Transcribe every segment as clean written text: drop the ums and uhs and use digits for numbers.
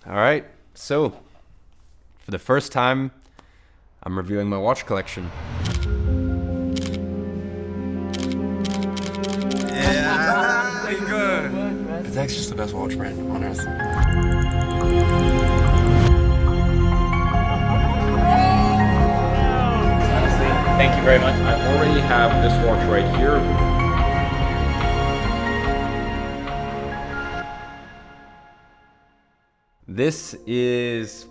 All right, so for the first time, I'm reviewing my watch collection. Yeah, good. Patek's just the best watch brand on earth. Honestly, thank you very much. I already have this watch right here. This is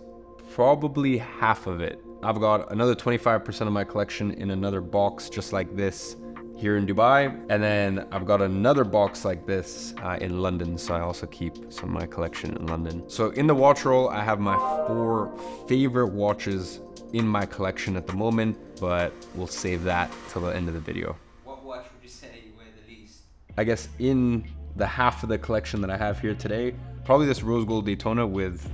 probably half of it. I've got another 25% of my collection in another box just like this here in Dubai. And then I've got another box like this in London. So I also keep some of my collection in London. So in the watch roll, I have my 4 favorite watches in my collection at the moment, but we'll save that till the end of the video. What watch would you say you wear the least? I guess in the half of the collection that I have here today, probably this rose gold Daytona with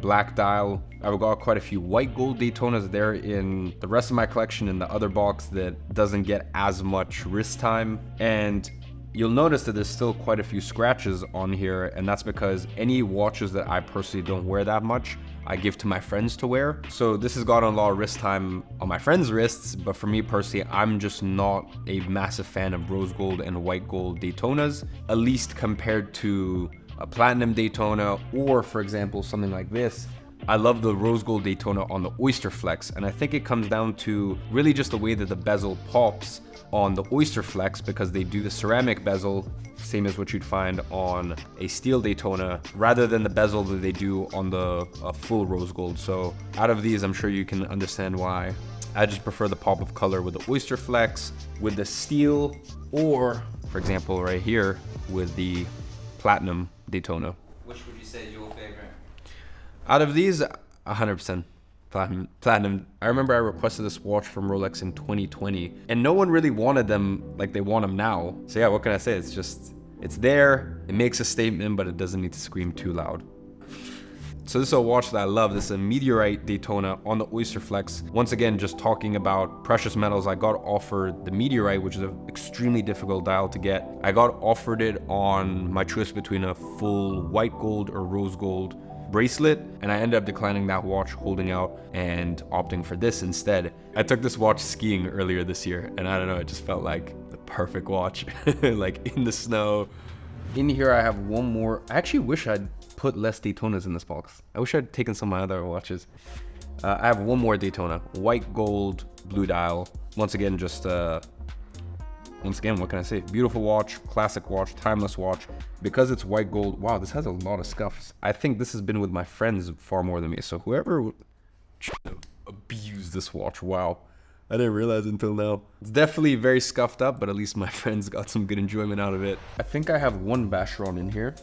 black dial. I've got quite a few white gold Daytonas there in the rest of my collection in the other box that doesn't get as much wrist time. And you'll notice that there's still quite a few scratches on here, and that's because any watches that I personally don't wear that much, I give to my friends to wear. So this has got a lot of wrist time on my friends' wrists, but for me personally, I'm just not a massive fan of rose gold and white gold Daytonas, at least compared to a platinum Daytona, or for example, something like this. I love the rose gold Daytona on the Oyster Flex, and I think it comes down to really just the way that the bezel pops on the Oyster Flex, because they do the ceramic bezel, same as what you'd find on a steel Daytona, rather than the bezel that they do on the full rose gold. So out of these, I'm sure you can understand why I just prefer the pop of color with the Oyster Flex, with the steel, or for example right here with the platinum Daytona. Which would you say is your favorite? Out of these, 100% platinum. I remember I requested this watch from Rolex in 2020, and no one really wanted them like they want them now. So yeah, what can I say? It's there, it makes a statement, but it doesn't need to scream too loud. So this is a watch that I love. This is a Meteorite Daytona on the Oyster Flex. Once again, just talking about precious metals, I got offered the Meteorite, which is an extremely difficult dial to get. I got offered it on my choice between a full white gold or rose gold bracelet, and I ended up declining that watch, holding out, and opting for this instead. I took this watch skiing earlier this year, and I don't know, it just felt like the perfect watch, like in the snow. In here I have one more. I actually wish I'd put less Daytonas in this box. I wish I'd taken some of my other watches. I have one more Daytona, white gold, blue dial. Once again, what can I say? Beautiful watch, classic watch, timeless watch. Because it's white gold, wow, this has a lot of scuffs. I think this has been with my friends far more than me. So whoever abused this watch, wow. I didn't realize until now. It's definitely very scuffed up, but at least my friends got some good enjoyment out of it. I think I have one Vacheron in here.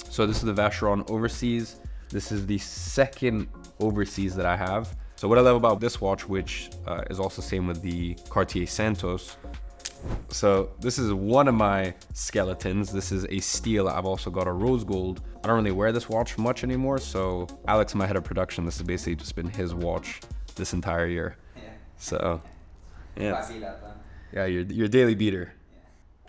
So this is the Vacheron Overseas. This is the second Overseas that I have. So what I love about this watch, which is also the same with the Cartier Santos. So this is one of my skeletons. This is a steel. I've also got a rose gold. I don't really wear this watch much anymore. So Alex, my head of production, this has basically just been his watch this entire year. Yeah. So yeah, Fabila, yeah, your daily beater.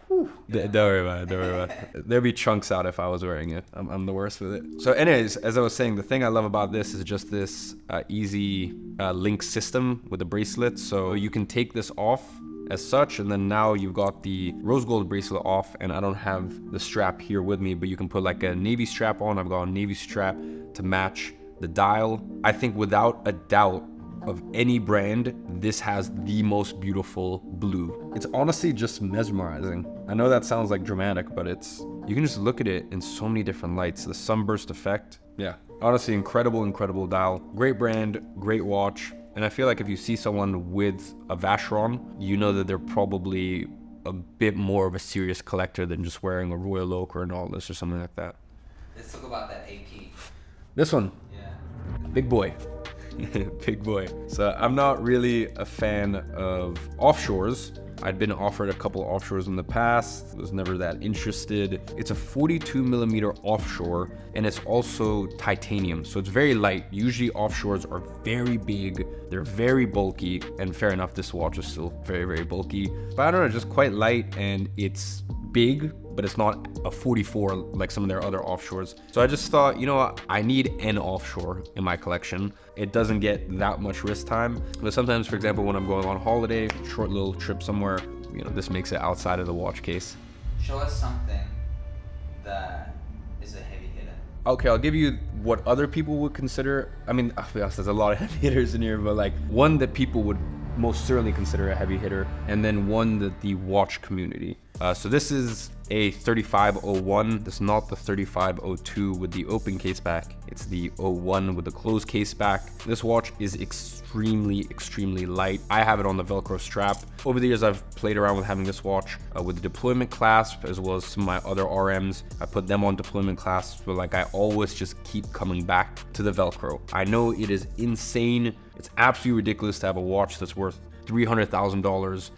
Whew. Don't worry about it. Don't worry about it. There'd be chunks out if I was wearing it. I'm the worst with it. So anyways, as I was saying, the thing I love about this is just this easy link system with the bracelet. So you can take this off as such, and then now you've got the rose gold bracelet off, and I don't have the strap here with me, but you can put like a navy strap on. I've got a navy strap to match the dial. I think without a doubt, of any brand, this has the most beautiful blue. It's honestly just mesmerizing. I know that sounds like dramatic, but you can just look at it in so many different lights. The sunburst effect, yeah. Honestly, incredible dial. Great brand, great watch. And I feel like if you see someone with a Vacheron, you know that they're probably a bit more of a serious collector than just wearing a Royal Oak or an Atlas or something like that. Let's talk about that AP. This one, Yeah. big boy. Big boy. So I'm not really a fan of offshores. I'd been offered a couple offshores in the past, was never that interested. It's a 42 millimeter offshore, and it's also titanium, so it's very light. Usually offshores are very big, they're very bulky, and fair enough, this watch is still very bulky. But I don't know, just quite light, and it's big, but it's not a 44 like some of their other offshores. So I just thought, you know what, I need an offshore in my collection. It doesn't get that much wrist time, but sometimes, for example, when I'm going on holiday, short little trip somewhere, you know, this makes it outside of the watch case. Show us something that is a heavy hitter. Okay, I'll give you what other people would consider. I mean, I'll be honest, there's a lot of heavy hitters in here, but like one that people would most certainly consider a heavy hitter, and then one that the watch community. So this is a 3501. This is not the 3502 with the open case back. It's the 01 with the closed case back. This watch is extremely light. I have it on the Velcro strap. Over the years, I've played around with having this watch with the deployment clasp, as well as some of my other RMs. I put them on deployment clasps, but like I always just keep coming back to the Velcro. I know it is insane. It's absolutely ridiculous to have a watch that's worth $300,000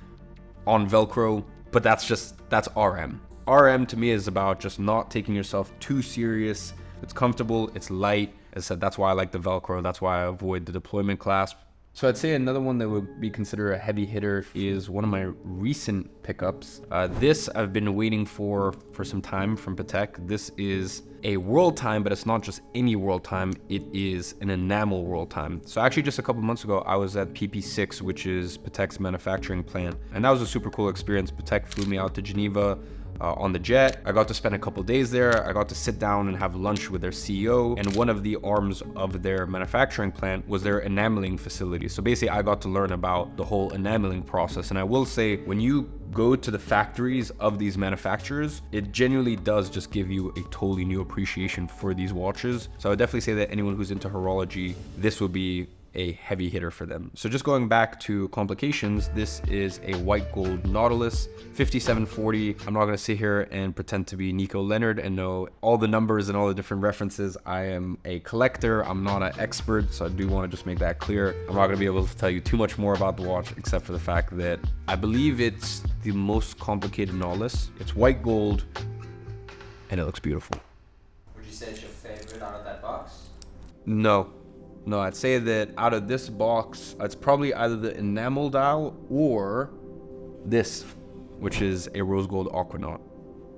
on Velcro, but that's RM. RM to me is about just not taking yourself too serious. It's comfortable, it's light. As I said, that's why I like the Velcro. That's why I avoid the deployment clasp. So I'd say another one that would be considered a heavy hitter is one of my recent pickups. This I've been waiting for some time from Patek. This is a world time, but it's not just any world time. It is an enamel world time. So actually just a couple months ago, I was at PP6, which is Patek's manufacturing plant. And that was a super cool experience. Patek flew me out to Geneva on the jet. I got to spend a couple days there. I got to sit down and have lunch with their CEO, and one of the arms of their manufacturing plant was their enameling facility. So basically I got to learn about the whole enameling process. And I will say, when you go to the factories of these manufacturers, it genuinely does just give you a totally new appreciation for these watches. So I would definitely say that anyone who's into horology, this would be a heavy hitter for them. So just going back to complications, this is a white gold Nautilus 5740. I'm not going to sit here and pretend to be Nico Leonard and know all the numbers and all the different references. I am a collector. I'm not an expert, so I do want to just make that clear. I'm not going to be able to tell you too much more about the watch, except for the fact that I believe it's the most complicated Nautilus. It's white gold and it looks beautiful. Would you say it's your favorite out of that box? No, I'd say that out of this box, it's probably either the enamel dial or this, which is a rose gold Aquanaut.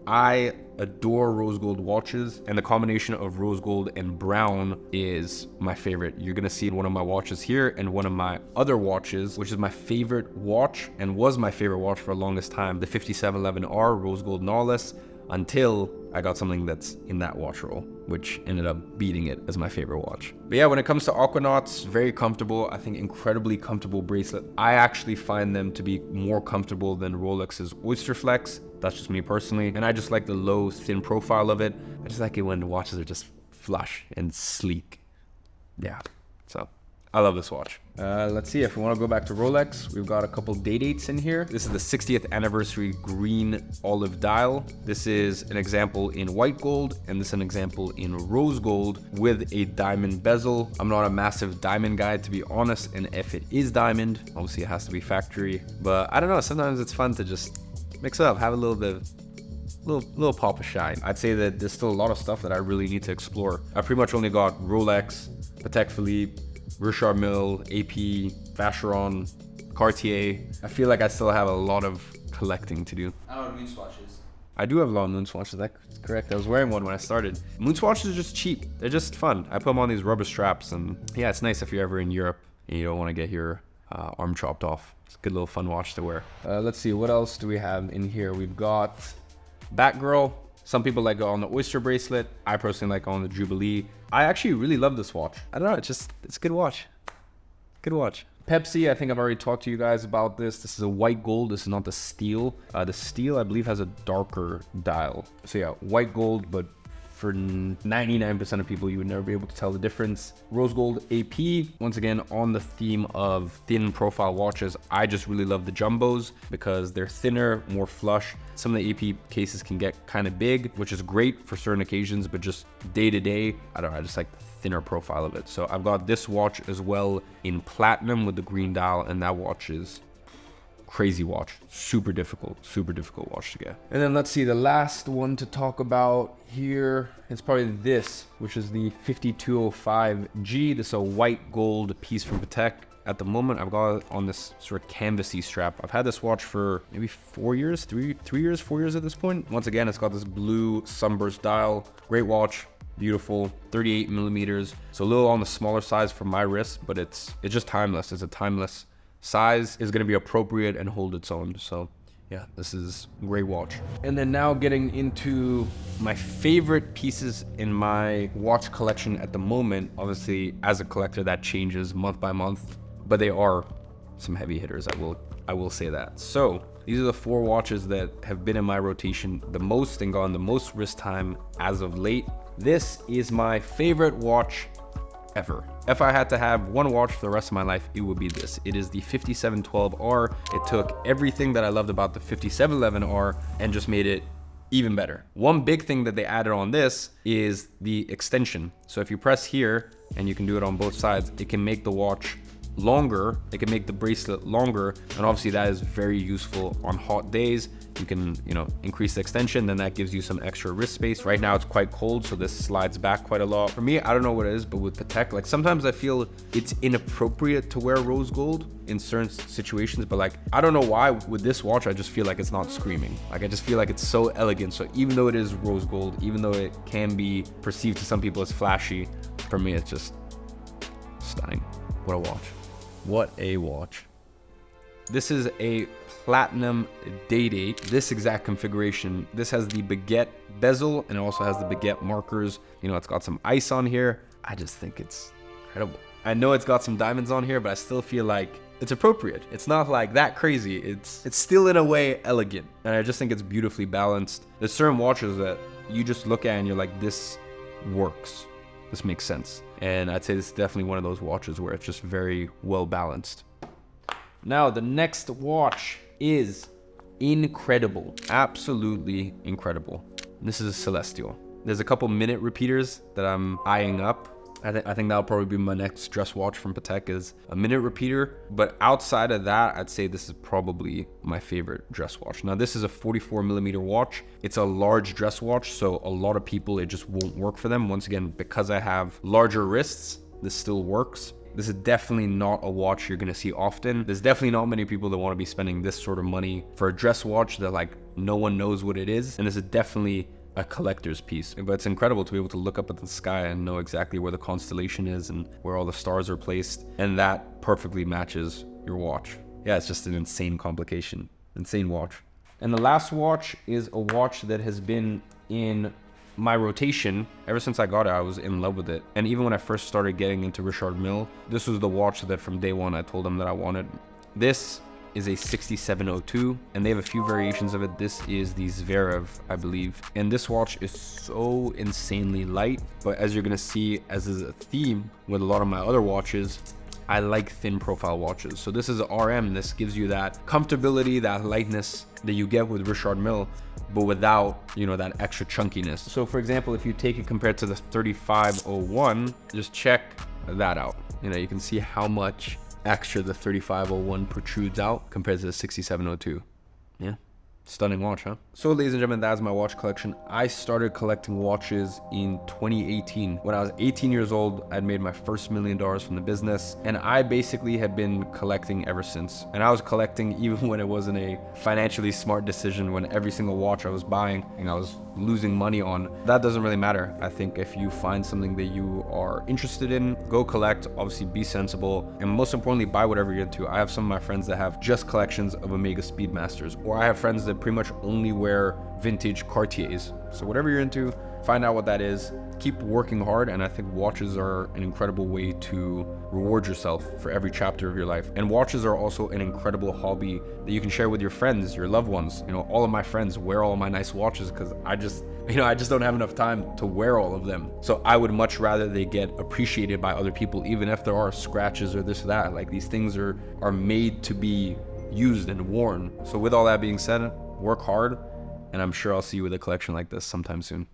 I adore rose gold watches, and the combination of rose gold and brown is my favorite. You're gonna see one of my watches here and one of my other watches, which is my favorite watch and was my favorite watch for the longest time, the 5711R rose gold Nautilus, until I got something that's in that watch roll, which ended up beating it as my favorite watch. But yeah, when it comes to Aquanauts, very comfortable. I think incredibly comfortable bracelet. I actually find them to be more comfortable than Rolex's Oyster Flex. That's just me personally. And I just like the low, thin profile of it. I just like it when the watches are just flush and sleek. Yeah, so I love this watch. Let's see, if we want to go back to Rolex, we've got a couple day dates in here. This is the 60th anniversary green olive dial. This is an example in white gold, and this is an example in rose gold with a diamond bezel. I'm not a massive diamond guy, to be honest, and if it is diamond, obviously it has to be factory. But I don't know, sometimes it's fun to just mix it up, have a little bit of little pop of shine. I'd say that there's still a lot of stuff that I really need to explore. I pretty much only got Rolex, Patek Philippe, Richard Mille, AP, Vacheron, Cartier. I feel like I still have a lot of collecting to do. I don't know, moon swatches. I do have a lot of moon swatches, that's correct. I was wearing one when I started. Moon swatches are just cheap. They're just fun. I put them on these rubber straps, and yeah, it's nice if you're ever in Europe and you don't want to get your arm chopped off. It's a good little fun watch to wear. Let's see, what else do we have in here? We've got Batgirl. Some people like it on the Oyster bracelet. I personally like it on the Jubilee. I actually really love this watch. I don't know, it's a good watch. Good watch. Pepsi, I think I've already talked to you guys about this. This is a white gold, this is not the steel. The steel, I believe, has a darker dial. So yeah, white gold, but for 99% of people, you would never be able to tell the difference. Rose gold AP, once again, on the theme of thin profile watches, I just really love the jumbos because they're thinner, more flush. Some of the AP cases can get kind of big, which is great for certain occasions, but just day to day, I don't know, I just like the thinner profile of it. So I've got this watch as well in platinum with the green dial, and that watch is crazy watch. Super difficult watch to get. And then let's see, the last one to talk about here is probably this, which is the 5205G. This is a white gold piece from Patek. at the moment I've got it on this sort of canvasy strap. I've had this watch for maybe 4 years, 3 years, 4 years at this point. Once again, it's got this blue sunburst dial. Great watch, beautiful, 38 millimeters. So a little on the smaller size for my wrist, but it's just timeless. It's a timeless size. Is going to be appropriate and hold its own. So yeah, this is a great watch. And then now getting into my favorite pieces in my watch collection at the moment. Obviously, as a collector, that changes month by month, but they are some heavy hitters. I will say that. So these are the 4 watches that have been in my rotation the most and gone the most wrist time as of late. This is my favorite watch ever. If I had to have one watch for the rest of my life, it would be this. It is the 5712R. It took everything that I loved about the 5711R and just made it even better. One big thing that they added on this is the extension. So if you press here, and you can do it on both sides, it can make the watch longer. It can make the bracelet longer, and obviously that is very useful on hot days. You can, increase the extension, then that gives you some extra wrist space. Right now it's quite cold, so this slides back quite a lot. For me, I don't know what it is, but with Patek, like sometimes I feel it's inappropriate to wear rose gold in certain situations, but like, I don't know why with this watch, I just feel like it's not screaming. Like I just feel like it's so elegant. So even though it is rose gold, even though it can be perceived to some people as flashy, for me, it's just stunning. What a watch. What a watch. This is a platinum day-date. This exact configuration. This has the baguette bezel and it also has the baguette markers. It's got some ice on here. I just think it's incredible. I know it's got some diamonds on here, but I still feel like it's appropriate. It's not like that crazy. It's still in a way elegant. And I just think it's beautifully balanced. There's certain watches that you just look at and you're like, this works. This makes sense. And I'd say this is definitely one of those watches where it's just very well balanced. Now, the next watch is incredible. Absolutely incredible. This is a Celestial. There's a couple minute repeaters that I'm eyeing up. I think that'll probably be my next dress watch from Patek, is a minute repeater. But outside of that, I'd say this is probably my favorite dress watch. Now, this is a 44 millimeter watch. It's a large dress watch, so a lot of people, it just won't work for them. Once again, because I have larger wrists, this still works. This is definitely not a watch you're gonna see often. There's definitely not many people that wanna be spending this sort of money for a dress watch that like no one knows what it is. And this is definitely a collector's piece. But it's incredible to be able to look up at the sky and know exactly where the constellation is and where all the stars are placed. And that perfectly matches your watch. Yeah, it's just an insane complication. Insane watch. And the last watch is a watch that has been in my rotation ever since I got it. I was in love with it. And even when I first started getting into Richard Mille, this was the watch that from day one I told them that I wanted. This is a 6702 and they have a few variations of it. This is the Zverev, I believe. And this watch is so insanely light, but as you're gonna see, as is a theme with a lot of my other watches, I like thin profile watches. So this is an RM. This gives you that comfortability, that lightness that you get with Richard Mille, but without, that extra chunkiness. So for example, if you take it compared to the 3501, just check that out. You can see how much extra the 3501 protrudes out compared to the 6702. Yeah. Stunning watch, huh? So ladies and gentlemen, that's my watch collection. I started collecting watches in 2018. When I was 18 years old, I'd made my first $1 million from the business, and I basically have been collecting ever since. And I was collecting even when it wasn't a financially smart decision, when every single watch I was buying and I was losing money on. That doesn't really matter. I think if you find something that you are interested in, go collect. Obviously be sensible, and most importantly, buy whatever you're into. I have some of my friends that have just collections of Omega Speedmasters, or I have friends that pretty much only wear vintage Cartiers. So whatever you're into, find out what that is, keep working hard, and I think watches are an incredible way to reward yourself for every chapter of your life. And watches are also an incredible hobby that you can share with your friends, your loved ones. All of my friends wear all of my nice watches because I just don't have enough time to wear all of them. So I would much rather they get appreciated by other people, even if there are scratches or this or that. Like, these things are made to be used and worn. So with all that being said, work hard, and I'm sure I'll see you with a collection like this sometime soon.